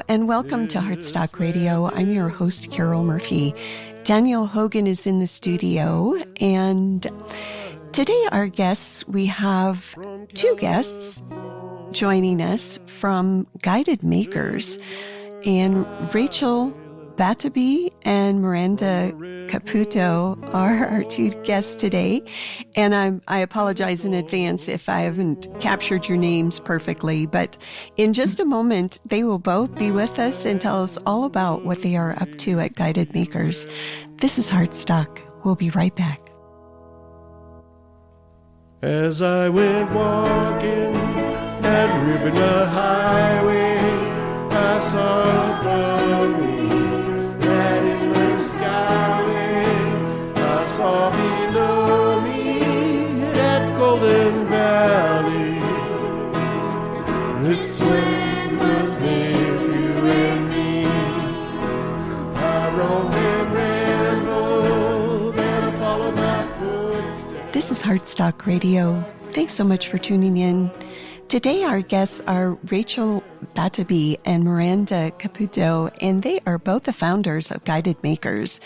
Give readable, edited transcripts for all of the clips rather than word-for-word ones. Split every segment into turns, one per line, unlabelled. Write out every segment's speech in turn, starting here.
and welcome to Heartstock Radio. I'm your host, Carol Murphy. Daniel Hogan is in the studio, and today we have two guests joining us from Guided Makers, and Rachel Battarbee and Myranda Caputo are our two guests today. And I apologize in advance if I haven't captured your names perfectly, but in just a moment, they will both be with us and tell us all about what they are up to at Guided Makers. This is Heartstock. We'll be right back.
As I went walking that Ribbon Highway, I saw above me that in the skyway, I saw below me that Golden Valley. This way was made for you and me. I roamed and rambled and I followed my footsteps.
This is Heartstock Radio. Thanks so much for tuning in. Today, our guests are Rachel Battarbee and Myranda Caputo, and they are both the founders of Guided Makers.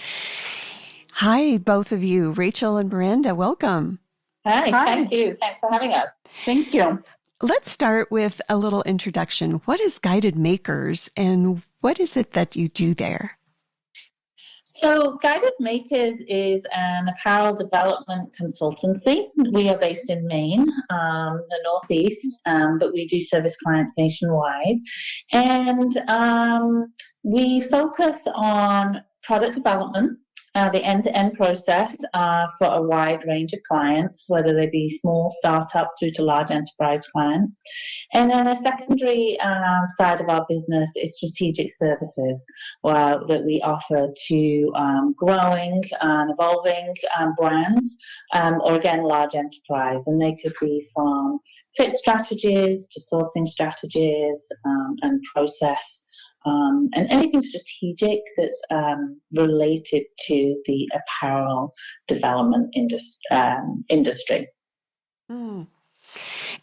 Hi, both of you. Rachel and Myranda, welcome.
Hi, thank you. Thanks for having us.
Thank you.
Let's start with a little introduction. What is Guided Makers, and what is it that you do there?
So Guided Makers is an apparel development consultancy. We are based in Maine, the Northeast, but we do service clients nationwide. And we focus on product development, the end-to-end process for a wide range of clients, whether they be small startup through to large enterprise clients. And then a secondary side of our business is strategic services that we offer to growing and evolving brands, or again, large enterprise. And they could be from fit strategies to sourcing strategies and process, and anything strategic that's related to the apparel development industry.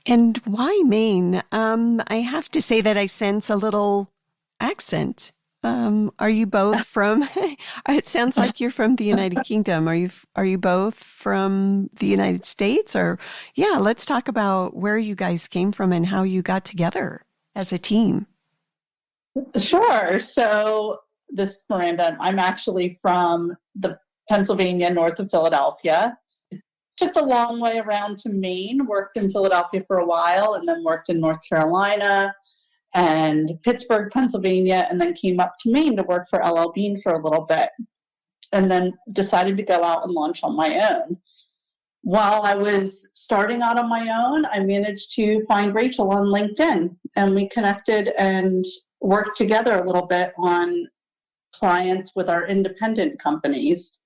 And why Maine? I have to say that I sense a little accent. Are you both from? It sounds like you're from the United Kingdom. Are you both from the United States? Or let's talk about where you guys came from and how you got together as a team.
Sure. So this is Myranda. I'm actually from the Pennsylvania, north of Philadelphia. Took a long way around to Maine, worked in Philadelphia for a while, and then worked in North Carolina and Pittsburgh, Pennsylvania, and then came up to Maine to work for LL Bean for a little bit, and then decided to go out and launch on my own. While I was starting out on my own, I managed to find Rachel on LinkedIn, and we connected and worked together a little bit on clients with our independent companies.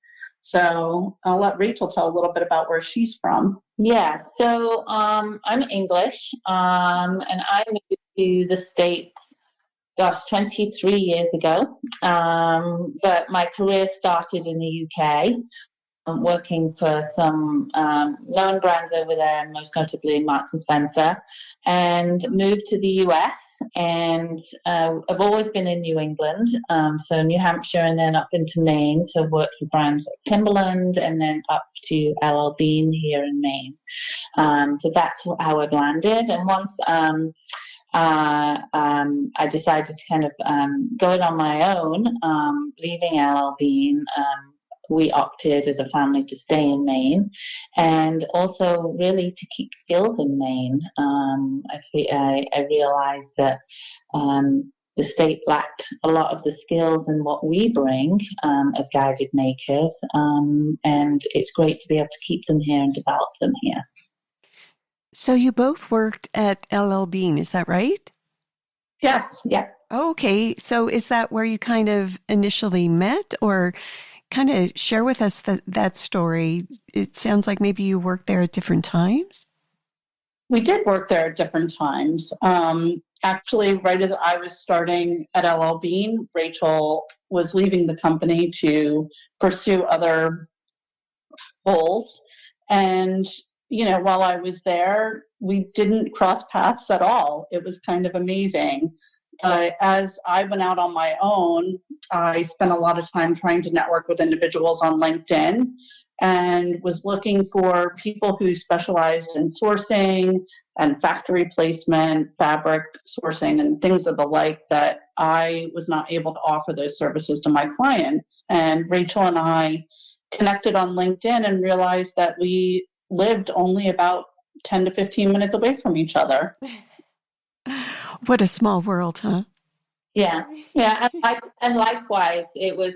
So I'll let Rachel tell a little bit about where she's from.
Yeah, so I'm English, and I moved to the States, 23 years ago. But my career started in the UK. I'm working for some known brands over there, most notably Marks & Spencer, and moved to the US. And I've always been in New England, so New Hampshire and then up into Maine. So I've worked for brands like Timberland and then up to LL Bean here in Maine. So that's how I've landed. And once I decided to kind of go it on my own, leaving LL Bean, we opted as a family to stay in Maine, and also really to keep skills in Maine. I realized that the state lacked a lot of the skills in what we bring as Guided Makers, and it's great to be able to keep them here and develop them here.
So you both worked at LL Bean, is that right?
Yes. Yeah.
Okay. So is that where you kind of initially met, or kind of share with us that story? It sounds like maybe you worked there at different times.
We did work there at different times. Actually, right as I was starting at LL Bean, Rachel was leaving the company to pursue other goals. And, while I was there, we didn't cross paths at all. It was kind of amazing. But as I went out on my own, I spent a lot of time trying to network with individuals on LinkedIn and was looking for people who specialized in sourcing and factory placement, fabric sourcing, and things of the like that I was not able to offer those services to my clients. And Rachel and I connected on LinkedIn and realized that we lived only about 10 to 15 minutes away from each other.
What a small world, huh?
Yeah, yeah, and likewise, it was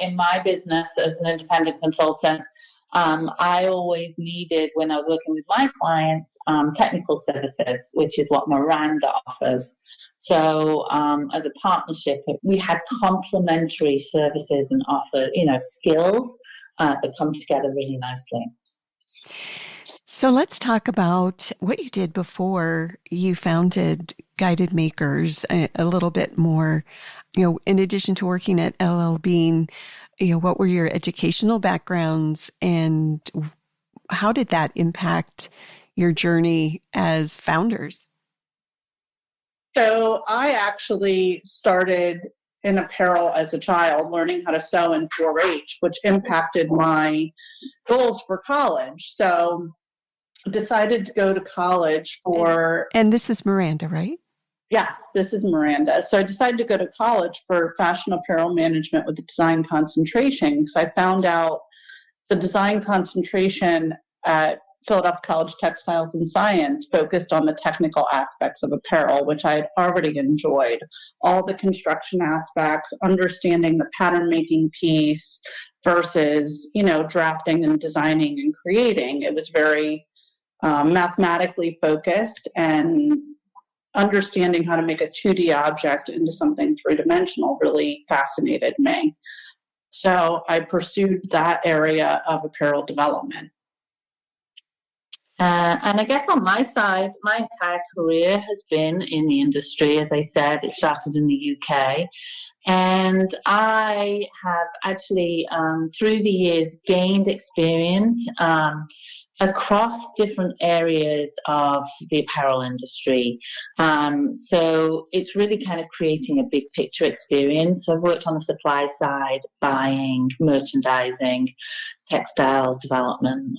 in my business as an independent consultant. I always needed, when I was working with my clients, technical services, which is what Myranda offers. So, as a partnership, we had complementary services and offer, skills that come together really nicely.
So let's talk about what you did before you founded Guided Makers a little bit more. In addition to working at LL Bean, what were your educational backgrounds and how did that impact your journey as founders?
So I actually started in apparel as a child, learning how to sew in 4-H, which impacted my goals for college. So decided to go to college for...
And this is Myranda, right?
Yes, this is Myranda. So I decided to go to college for fashion apparel management with a design concentration because I found out the design concentration at Philadelphia College Textiles and Science focused on the technical aspects of apparel, which I had already enjoyed. All the construction aspects, understanding the pattern making piece versus, drafting and designing and creating. It was very mathematically focused, and understanding how to make a 2D object into something three-dimensional really fascinated me. So I pursued that area of apparel development.
And I guess on my side, my entire career has been in the industry. As I said, it started in the UK. And I have actually, through the years, gained experience across different areas of the apparel industry. So it's really kind of creating a big picture experience. So I've worked on the supply side, buying, merchandising, textiles development,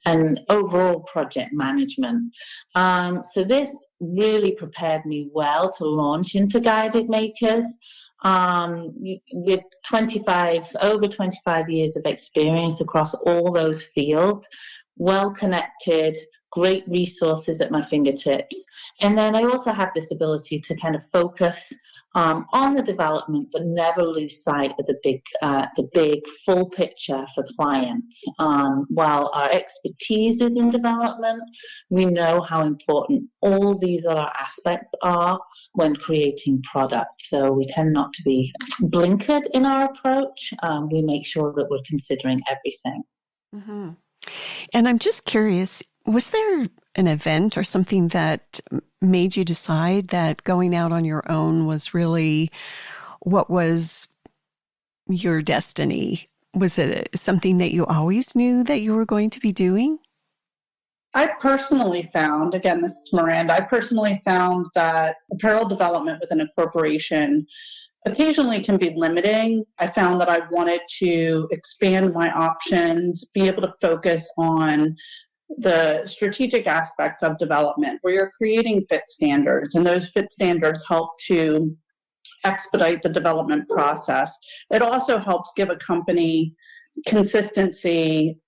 and overall project management. So this really prepared me well to launch into Guided Makers. With over 25 years of experience across all those fields, well connected, great resources at my fingertips. And then I also have this ability to kind of focus on the development, but never lose sight of the big full picture for clients. While our expertise is in development, we know how important all these other aspects are when creating products. So we tend not to be blinkered in our approach. We make sure that we're considering everything.
Mm-hmm. And I'm just curious, was there an event or something that made you decide that going out on your own was really what was your destiny? Was it something that you always knew that you were going to be doing?
I personally found, again, this is Myranda, I personally found that apparel development within a corporation occasionally can be limiting. I found that I wanted to expand my options, be able to focus on the strategic aspects of development where you're creating fit standards, and those fit standards help to expedite the development process. It also helps give a company consistency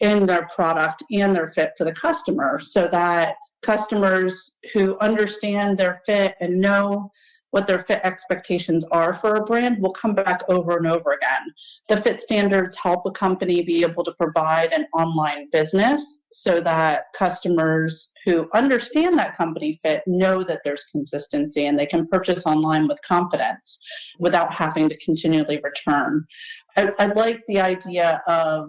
in their product and their fit for the customer, so that customers who understand their fit and know what their fit expectations are for a brand will come back over and over again. The fit standards help a company be able to provide an online business so that customers who understand that company fit know that there's consistency and they can purchase online with confidence without having to continually return. I like the idea of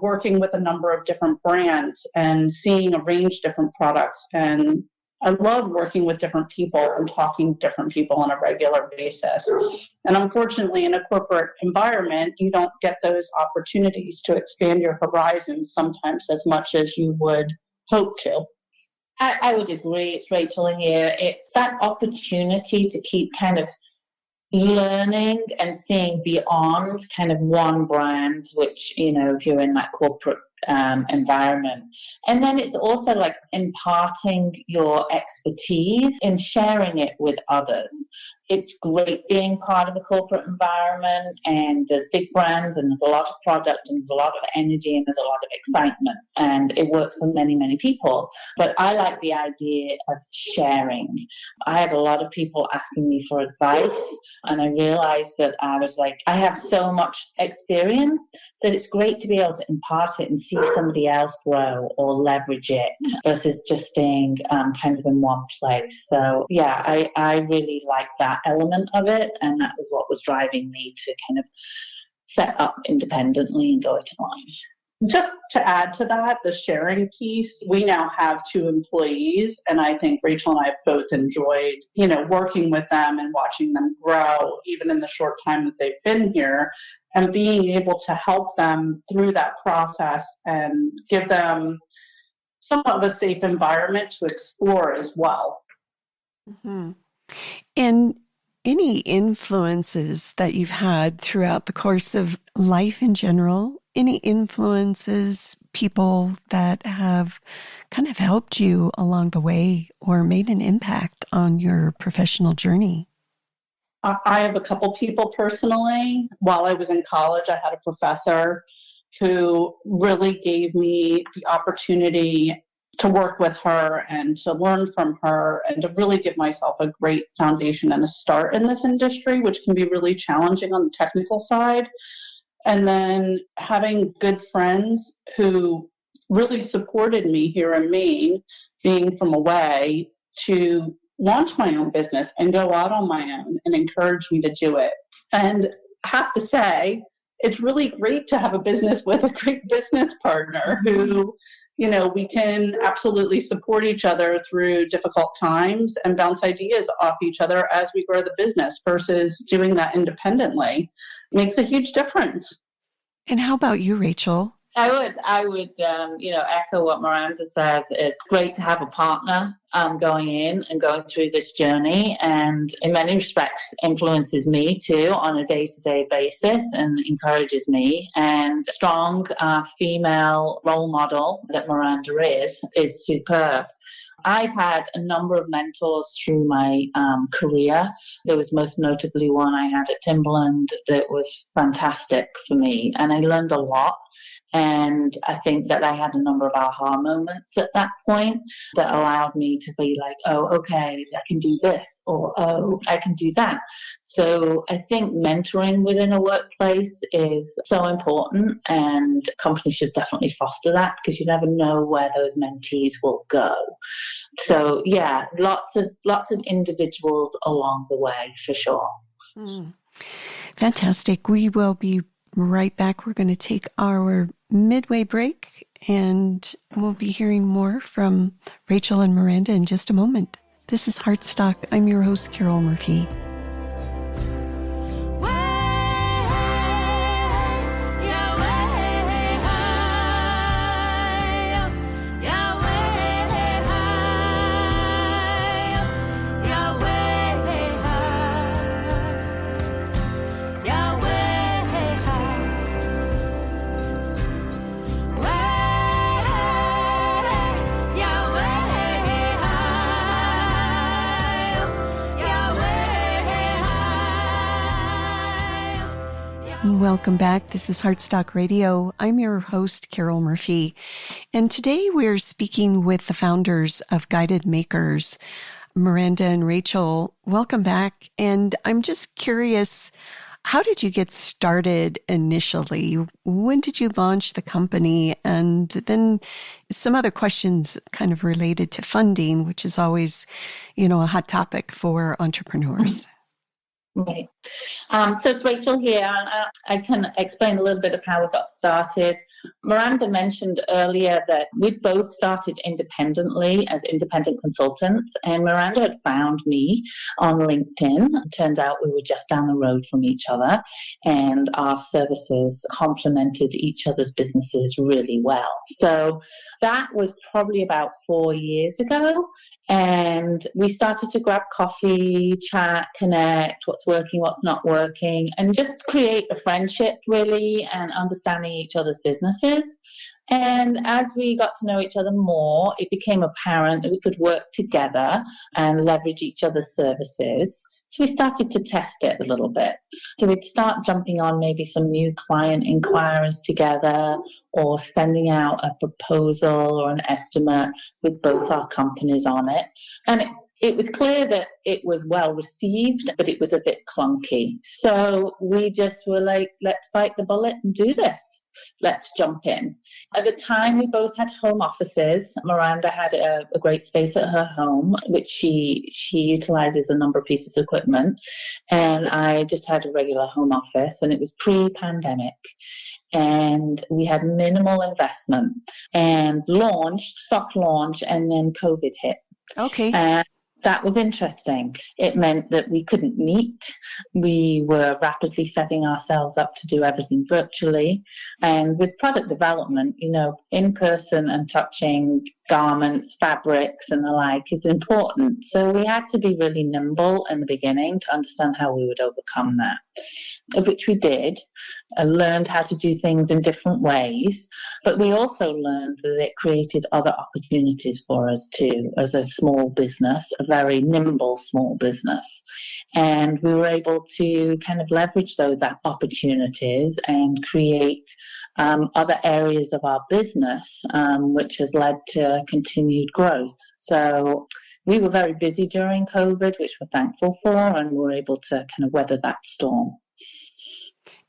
working with a number of different brands and seeing a range of different products, and I love working with different people and talking to different people on a regular basis. And unfortunately, in a corporate environment, you don't get those opportunities to expand your horizons sometimes as much as you would hope to.
I would agree. It's Rachel here. It's that opportunity to keep kind of learning and seeing beyond kind of one brand, which, if you're in that corporate environment. And then it's also like imparting your expertise and sharing it with others. It's great being part of a corporate environment, and there's big brands and there's a lot of product and there's a lot of energy and there's a lot of excitement, and it works for many, many people. But I like the idea of sharing. I had a lot of people asking me for advice, and I realized that I was like, I have so much experience that it's great to be able to impart it and see somebody else grow or leverage it versus just staying kind of in one place. So yeah, I really like that element of it, and that was what was driving me to kind of set up independently and go it alone.
Just to add to that, the sharing piece, we now have 2 employees, and I think Rachel and I have both enjoyed, working with them and watching them grow, even in the short time that they've been here, and being able to help them through that process and give them somewhat of a safe environment to explore as well.
Mm-hmm. And any influences that you've had throughout the course of life in general? Any influences, people that have kind of helped you along the way or made an impact on your professional journey?
I have a couple people personally. While I was in college, I had a professor who really gave me the opportunity to work with her and to learn from her and to really give myself a great foundation and a start in this industry, which can be really challenging on the technical side. And then having good friends who really supported me here in Maine, being from away, to launch my own business and go out on my own and encourage me to do it. And I have to say, it's really great to have a business with a great business partner who, we can absolutely support each other through difficult times and bounce ideas off each other as we grow the business versus doing that independently. It makes a huge difference.
And how about you, Rachel?
I would, echo what Myranda says. It's great to have a partner going in and going through this journey, and in many respects influences me too on a day-to-day basis and encourages me. And strong female role model that Myranda is superb. I've had a number of mentors through my career. There was most notably one I had at Timberland that was fantastic for me, and I learned a lot. And I think that I had a number of aha moments at that point that allowed me to be like, oh, okay, I can do this, or oh, I can do that. So I think mentoring within a workplace is so important, and companies should definitely foster that because you never know where those mentees will go. So yeah, lots of individuals along the way for sure.
Fantastic. We will be right back. We're going to take our midway break, and we'll be hearing more from Rachel and Myranda in just a moment. This is Heartstock. I'm your host, Carol Murphy. Welcome back. This is Heartstock Radio. I'm your host, Carol Murphy. And today we're speaking with the founders of Guided Makers, Myranda and Rachel. Welcome back. And I'm just curious, how did you get started initially? When did you launch the company? And then some other questions kind of related to funding, which is always, a hot topic for entrepreneurs.
Right. So it's Rachel here. I can explain a little bit of how we got started. Myranda mentioned earlier that we'd both started independently as independent consultants, and Myranda had found me on LinkedIn. It turned out we were just down the road from each other, and our services complemented each other's businesses really well. So that was probably about 4 years ago. And we started to grab coffee, chat, connect, what's working, what's not working, and just create a friendship, really, and understanding each other's businesses. And as we got to know each other more, it became apparent that we could work together and leverage each other's services. So we started to test it a little bit. So we'd start jumping on maybe some new client inquiries together, or sending out a proposal or an estimate with both our companies on it. And it was clear that it was well received, but it was a bit clunky. So we just were like, let's bite the bullet and do this. Let's jump in. At the time, we both had home offices. Myranda had a great space at her home, which she utilizes a number of pieces of equipment. And I just had a regular home office, and it was pre-pandemic. And we had minimal investment and soft launch, and then COVID hit.
Okay.
And that was interesting. It meant that we couldn't meet. We were rapidly setting ourselves up to do everything virtually. And with product development, in person and touching garments, fabrics, and the like is important. So we had to be really nimble in the beginning to understand how we would overcome that, which we did. I learned how to do things in different ways, but we also learned that it created other opportunities for us too, as a small business, a very nimble small business. And we were able to kind of leverage those opportunities and create other areas of our business, which has led to continued growth. So we were very busy during COVID, which we're thankful for, and we're able to kind of weather that storm.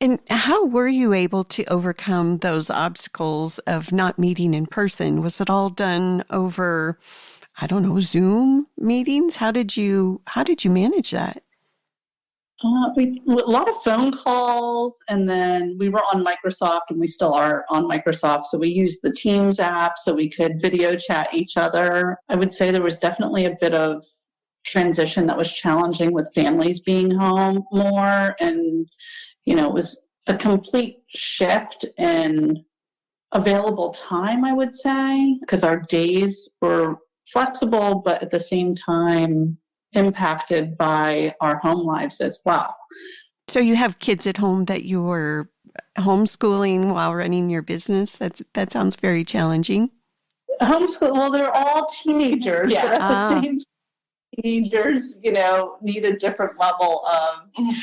And how were you able to overcome those obstacles of not meeting in person? Was it all done over, Zoom meetings? How did you manage that?
A lot of phone calls, and then we were on Microsoft, and we still are on Microsoft. So we used the Teams app so we could video chat each other. I would say there was definitely a bit of transition that was challenging with families being home more. And, it was a complete shift in available time, I would say, because our days were flexible, but at the same time impacted by our home lives as well.
So you have kids at home that you were homeschooling while running your business? That sounds very challenging.
Homeschool, well, they're all teenagers,
Yeah.
but at the same time, teenagers, need a different level of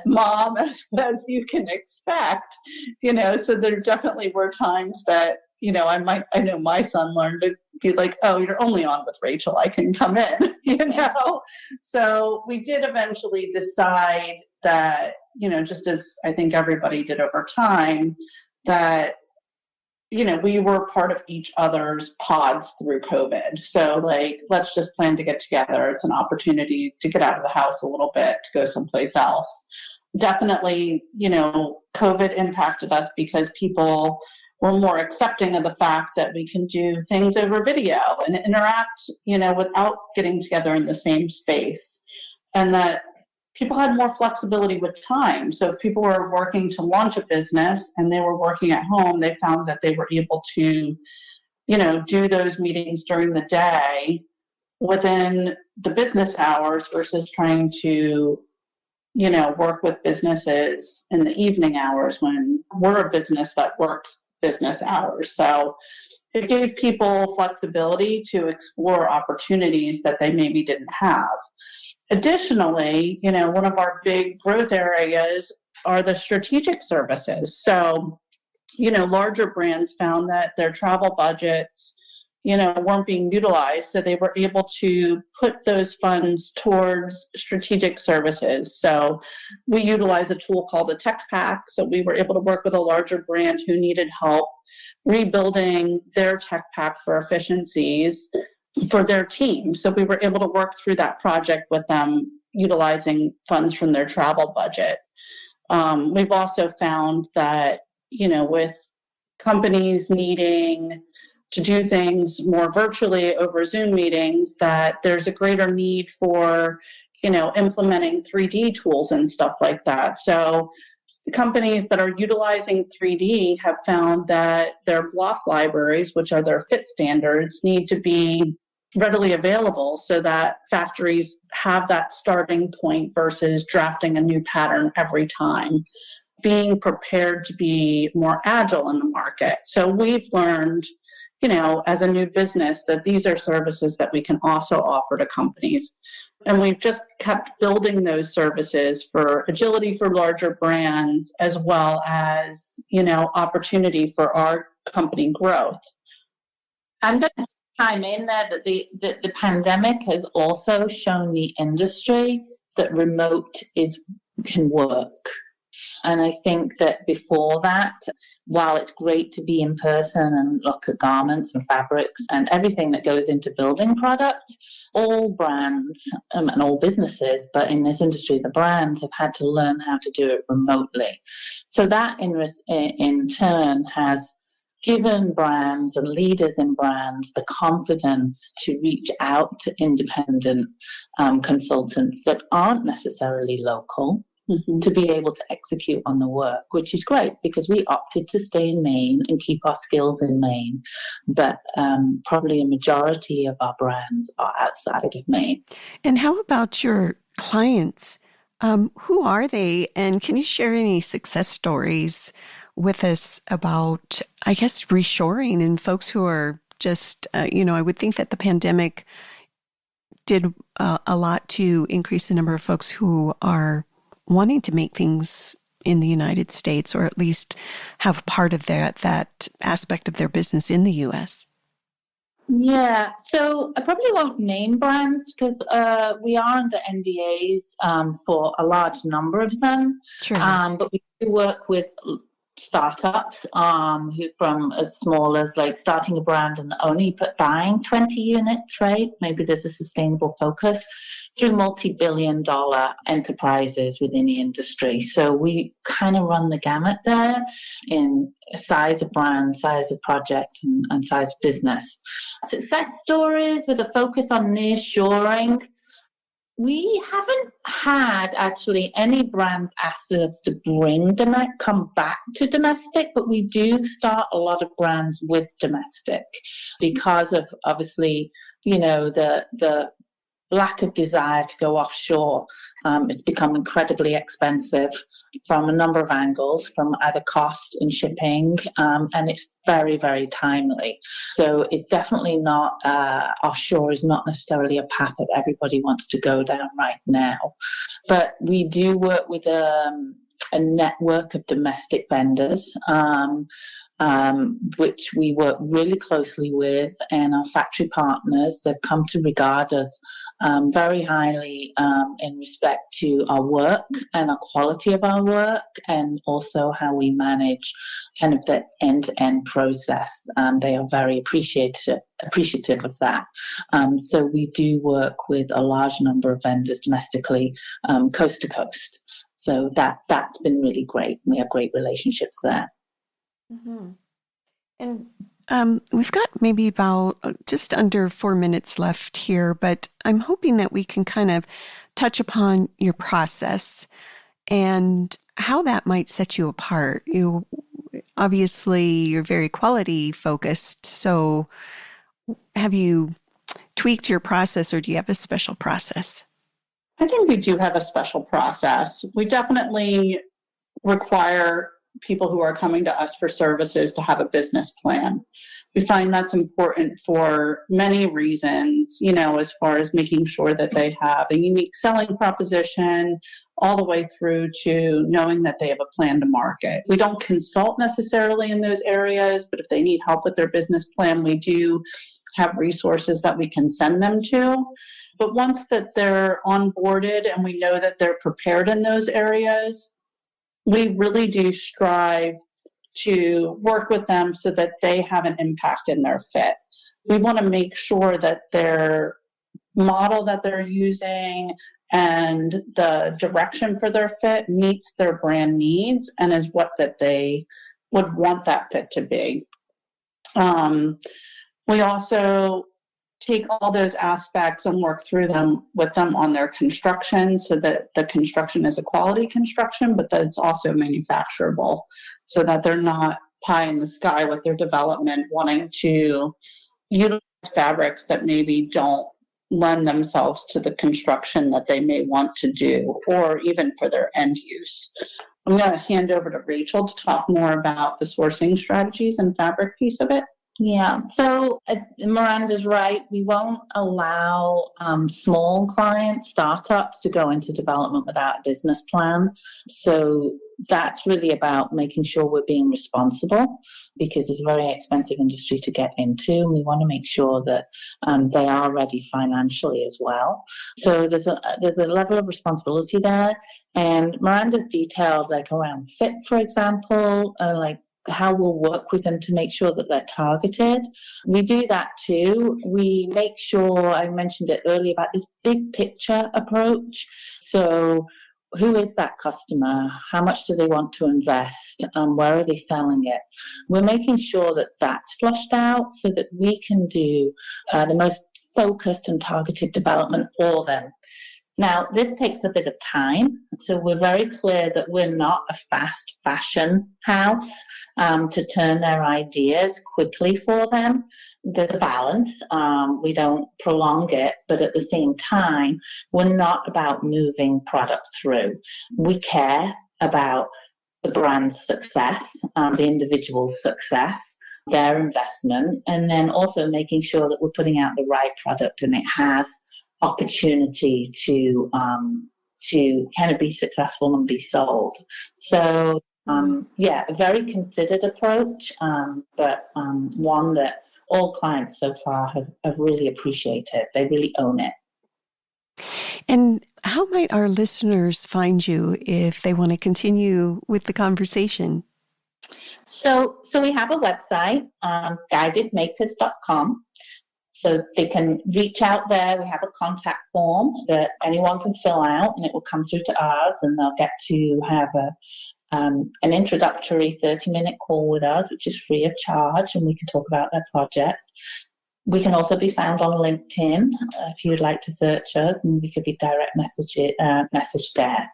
mom as you can expect, so there definitely were times that, I know my son learned to be like, oh, you're only on with Rachel, I can come in, So we did eventually decide that, just as I think everybody did over time, that, we were part of each other's pods through COVID. So let's just plan to get together. It's an opportunity to get out of the house a little bit, to go someplace else. Definitely, COVID impacted us because people were more accepting of the fact that we can do things over video and interact, without getting together in the same space. And that people had more flexibility with time. So if people were working to launch a business and they were working at home, they found that they were able to, do those meetings during the day within the business hours versus trying to, work with businesses in the evening hours when we're a business that works business hours. So it gave people flexibility to explore opportunities that they maybe didn't have. Additionally, one of our big growth areas are the strategic services. So, larger brands found that their travel budgets, weren't being utilized. So they were able to put those funds towards strategic services. So we utilize a tool called a tech pack. So we were able to work with a larger brand who needed help rebuilding their tech pack for efficiencies for their team. So we were able to work through that project with them, utilizing funds from their travel budget. We've also found that, with companies needing to do things more virtually over Zoom meetings, that there's a greater need for, implementing 3D tools and stuff like that. So the companies that are utilizing 3D have found that their block libraries, which are their fit standards, need to be readily available so that factories have that starting point versus drafting a new pattern every time, being prepared to be more agile in the market. So we've learned, as a new business, that these are services that we can also offer to companies. And we've just kept building those services for agility for larger brands, as well as, opportunity for our company growth.
I'm going to chime in there that the pandemic has also shown the industry that remote can work. And I think that before that, while it's great to be in person and look at garments and fabrics and everything that goes into building products, all brands and all businesses, but in this industry, the brands have had to learn how to do it remotely. So that in turn has given brands and leaders in brands the confidence to reach out to independent consultants that aren't necessarily local, to be able to execute on the work, which is great because we opted to stay in Maine and keep our skills in Maine. But probably a majority of our brands are outside of Maine.
And how about your clients? Who are they? And can you share any success stories with us about, I guess, reshoring and folks who are just, I would think that the pandemic did a lot to increase the number of folks who are wanting to make things in the United States, or at least have part of that aspect of their business in the U.S.
Yeah, so I probably won't name brands because we are under NDAs for a large number of them.
Sure.
But we do work with startups who from as small as like starting a brand and only buying 20 units, right? Maybe there's a sustainable focus, to multi-billion-dollar enterprises within the industry. So we kind of run the gamut there in size of brand, size of project, and size of business. Success stories with a focus on nearshoring. We haven't had actually any brands ask us to come back to domestic, but we do start a lot of brands with domestic because of obviously, the lack of desire to go offshore. It's become incredibly expensive from a number of angles, from either cost and shipping, and it's very, very timely. So it's definitely not, offshore is not necessarily a path that everybody wants to go down right now. But we do work with a network of domestic vendors, which we work really closely with, and our factory partners. They've come to regard us very highly in respect to our work and our quality of our work, and also how we manage kind of the end-to-end process. They are very appreciative of that. So we do work with a large number of vendors domestically, coast to coast. So that's been really great. We have great relationships there.
Mm-hmm. And we've got maybe about just under 4 minutes left here, but I'm hoping that we can kind of touch upon your process and how that might set you apart. You're very quality focused. So have you tweaked your process, or do you have a special process?
I think we do have a special process. We definitely require people who are coming to us for services to have a business plan. We find that's important for many reasons, as far as making sure that they have a unique selling proposition, all the way through to knowing that they have a plan to market. We don't consult necessarily in those areas, but if they need help with their business plan, we do have resources that we can send them to. But once that they're onboarded and we know that they're prepared in those areas, we really do strive to work with them so that they have an impact in their fit. We want to make sure that their model that they're using and the direction for their fit meets their brand needs and is what that they would want that fit to be. We also take all those aspects and work through them with them on their construction so that the construction is a quality construction, but that it's also manufacturable so that they're not pie in the sky with their development, wanting to utilize fabrics that maybe don't lend themselves to the construction that they may want to do, or even for their end use. I'm going to hand over to Rachel to talk more about the sourcing strategies and fabric piece of it.
Yeah, so Miranda's right. We won't allow small clients, startups, to go into development without a business plan. So that's really about making sure we're being responsible, because it's a very expensive industry to get into. And we want to make sure that they are ready financially as well. So there's a level of responsibility there. And Miranda's detailed, like around fit, for example, like how we'll work with them to make sure that they're targeted. We do that too. We make sure, I mentioned it earlier, about this big picture approach. So who is that customer? How much do they want to invest? Where are they selling it? We're making sure that that's flushed out so that we can do the most focused and targeted development for them. Now, this takes a bit of time, so we're very clear that we're not a fast fashion house to turn their ideas quickly for them. There's a balance. We don't prolong it, but at the same time, we're not about moving product through. We care about the brand's success, the individual's success, their investment, and then also making sure that we're putting out the right product and it has opportunity to kind of be successful and be sold. So yeah, a very considered approach, but one that all clients so far have really appreciated. They really own it.
And how might our listeners find you if they want to continue with the conversation?
So we have a website, guidedmakers.com. So they can reach out there. We have a contact form that anyone can fill out, and it will come through to ours, and they'll get to have an introductory 30-minute call with us, which is free of charge, and we can talk about their project. We can also be found on LinkedIn if you would like to search us, and we could be direct message there,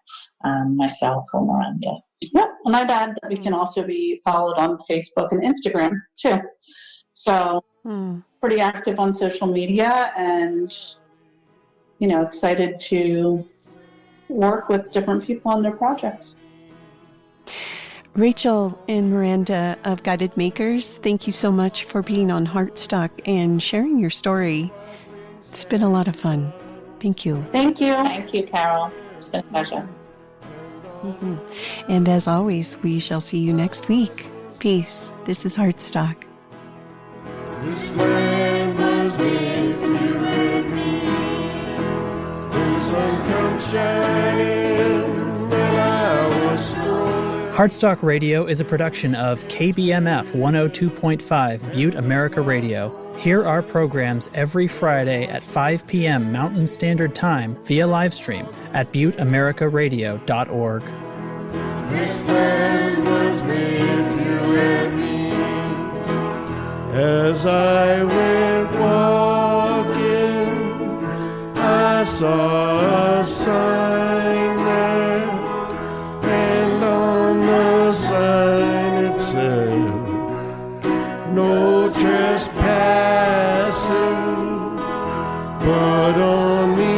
myself or Myranda.
Yep, and I'd add that we can also be followed on Facebook and Instagram too. So pretty active on social media, and excited to work with different people on their projects.
Rachel and Myranda of Guided Makers, thank you so much for being on Heartstock and sharing your story. It's been a lot of fun. Thank you.
Thank you.
Thank you, Carol. It's been a pleasure.
Mm-hmm. And as always, we shall see you next week. Peace. This is Heartstock.
This land was made for you and me. When the sun comes shining, and I was strolling.
Heartstock Radio is a production of KBMF 102.5 Butte America Radio. Hear our programs every Friday at 5 p.m. Mountain Standard Time via livestream at butteamericaradio.org.
This land was made for you and me. As I went walking, I saw a sign there, and on the sign it said, "No trespassing," but on the